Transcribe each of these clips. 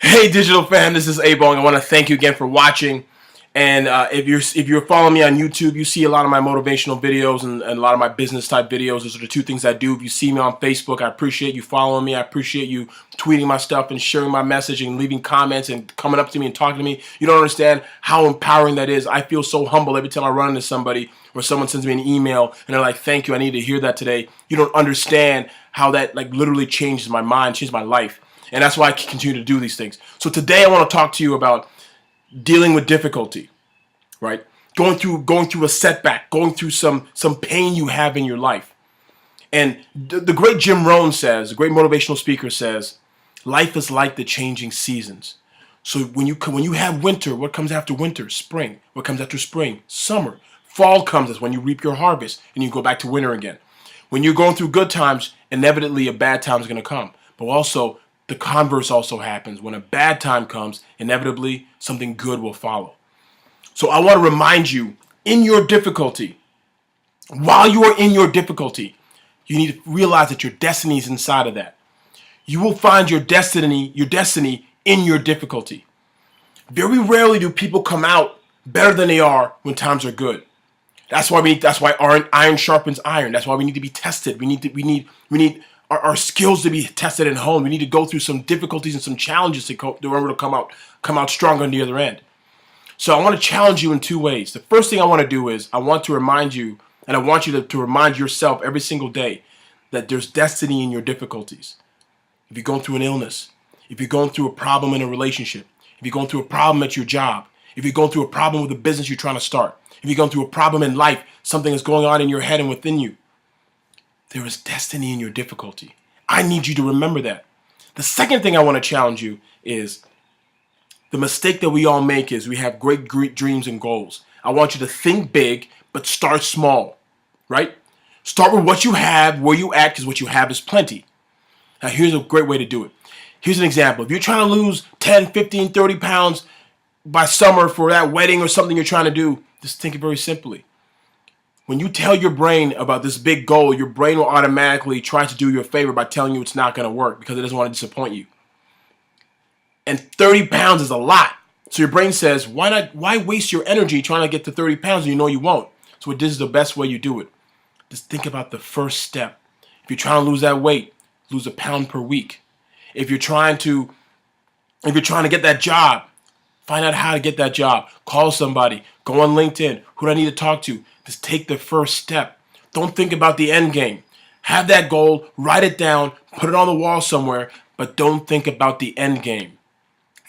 Hey, digital fan, this is A-Bong. I want to thank you again for watching. And if you're following me on YouTube, you see a lot of my motivational videos and a lot of my business type videos. Those are the two things I do. If you see me on Facebook, I appreciate you following me. I appreciate you tweeting my stuff and sharing my message and leaving comments and coming up to me and talking to me. You don't understand how empowering that is. I feel so humble every time I run into somebody or someone sends me an email and they're like, "Thank you, I need to hear that today." You don't understand how that like literally changes my mind, changes my life. And that's why I continue to do these things. So today I want to talk to you about dealing with difficulty, right? Going through a setback, going through some pain you have in your life. And the great Jim Rohn says, the great motivational speaker says, life is like the changing seasons. So when you have winter, what comes after winter? Spring. What comes after spring? Summer. Fall comes is when you reap your harvest and you go back to winter again. When you're going through good times, inevitably a bad time is going to come. But also, the converse also happens. When a bad time comes, inevitably something good will follow. So I want to remind you, in your difficulty, while you are in your difficulty, you need to realize that your destiny is inside of that. You will find your destiny in your difficulty. Very rarely do people come out better than they are when times are good. That's why iron sharpens iron. That's why we need to be tested. We need our skills to be tested and honed. We need to go through some difficulties and some challenges to be able to come out stronger on the other end. So I want to challenge you in two ways. The first thing I want to do is I want to remind you, and I want you to remind yourself every single day that there's destiny in your difficulties. If you're going through an illness, if you're going through a problem in a relationship, if you're going through a problem at your job, if you're going through a problem with a business you're trying to start, if you're going through a problem in life, something is going on in your head and within you, there is destiny in your difficulty. I need you to remember that. The second thing I want to challenge you is the mistake that we all make is we have great dreams and goals. I want you to think big, but start small, right? Start with what you have, where you at, because what you have is plenty. Now, here's a great way to do it. Here's an example. If you're trying to lose 10, 15, 30 pounds by summer for that wedding or something you're trying to do, just think it very simply. When you tell your brain about this big goal, your brain will automatically try to do you a favor by telling you it's not going to work because it doesn't want to disappoint you. And 30 pounds is a lot. So your brain says, why waste your energy trying to get to 30 pounds and you know you won't? So this is the best way you do it. Just think about the first step. If you're trying to lose that weight, lose a pound per week. If you're trying to get that job, find out how to get that job. Call somebody. Go on LinkedIn. Who do I need to talk to? Just take the first step. Don't think about the end game. Have that goal, write it down, put it on the wall somewhere, but don't think about the end game.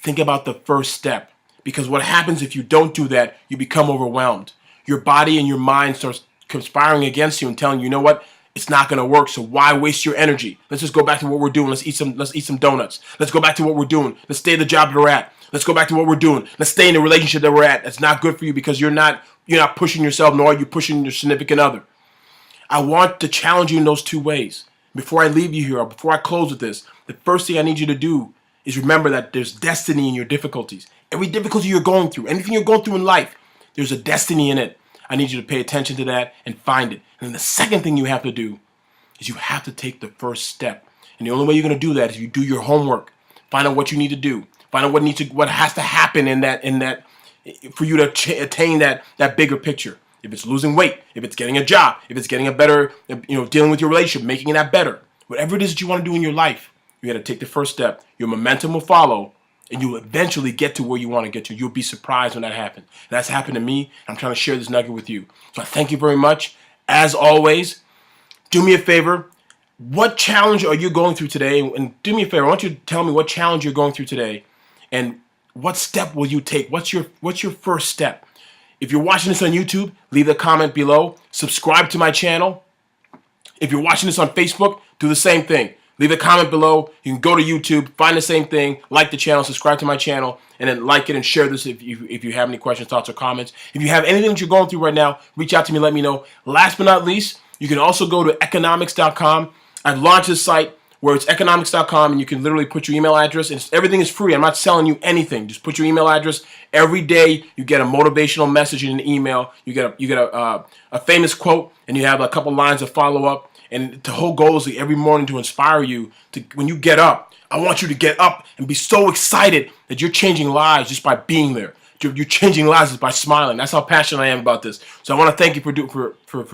Think about the first step. Because what happens if you don't do that, you become overwhelmed. Your body and your mind starts conspiring against you and telling you, you know what? It's not going to work, so why waste your energy? Let's just go back to what we're doing. Let's eat some donuts. Let's go back to what we're doing. Let's stay at the job that we're at. Let's go back to what we're doing. Let's stay in the relationship that we're at. That's not good for you because you're not pushing yourself, nor are you pushing your significant other. I want to challenge you in those two ways. Before I leave you here, or before I close with this, the first thing I need you to do is remember that there's destiny in your difficulties. Every difficulty you're going through, anything you're going through in life, there's a destiny in it. I need you to pay attention to that and find it. And then the second thing you have to do is you have to take the first step. And the only way you're going to do that is you do your homework. Find out what you need to do. Find out what has to happen in that for you to attain that bigger picture. If it's losing weight, if it's getting a job, if it's getting a better, dealing with your relationship, making that better. Whatever it is that you want to do in your life, you got to take the first step. Your momentum will follow, and you'll eventually get to where you want to get to. You'll be surprised when that happens. That's happened to me. I'm trying to share this nugget with you. So I thank you very much. As always, do me a favor. What challenge are you going through today? And do me a favor. I want you to tell me what challenge you're going through today, and what step will you take? What's your first step? If you're watching this on YouTube, leave a comment below. Subscribe to my channel. If you're watching this on Facebook, do the same thing. Leave a comment below. You can go to YouTube, find the same thing, like the channel, subscribe to my channel, and then like it and share this if you have any questions, thoughts, or comments. If you have anything that you're going through right now, reach out to me, let me know. Last but not least, you can also go to economics.com. I've launched this site where it's economics.com, and you can literally put your email address, and everything is free. I'm not selling you anything. Just put your email address. Every day you get a motivational message in an email. You get a famous quote, and you have a couple lines of follow-up. And the whole goal is every morning to inspire you to, when you get up, I want you to get up and be so excited that you're changing lives just by being there. You're changing lives just by smiling. That's how passionate I am about this. So I want to thank you for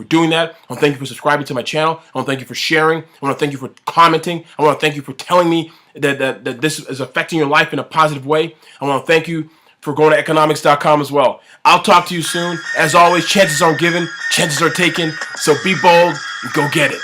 doing that. I want to thank you for subscribing to my channel. I want to thank you for sharing. I want to thank you for commenting. I want to thank you for telling me that this is affecting your life in a positive way. I want to thank you for going to economics.com as well. I'll talk to you soon. As always, chances aren't given, chances are taken. So be bold and go get it.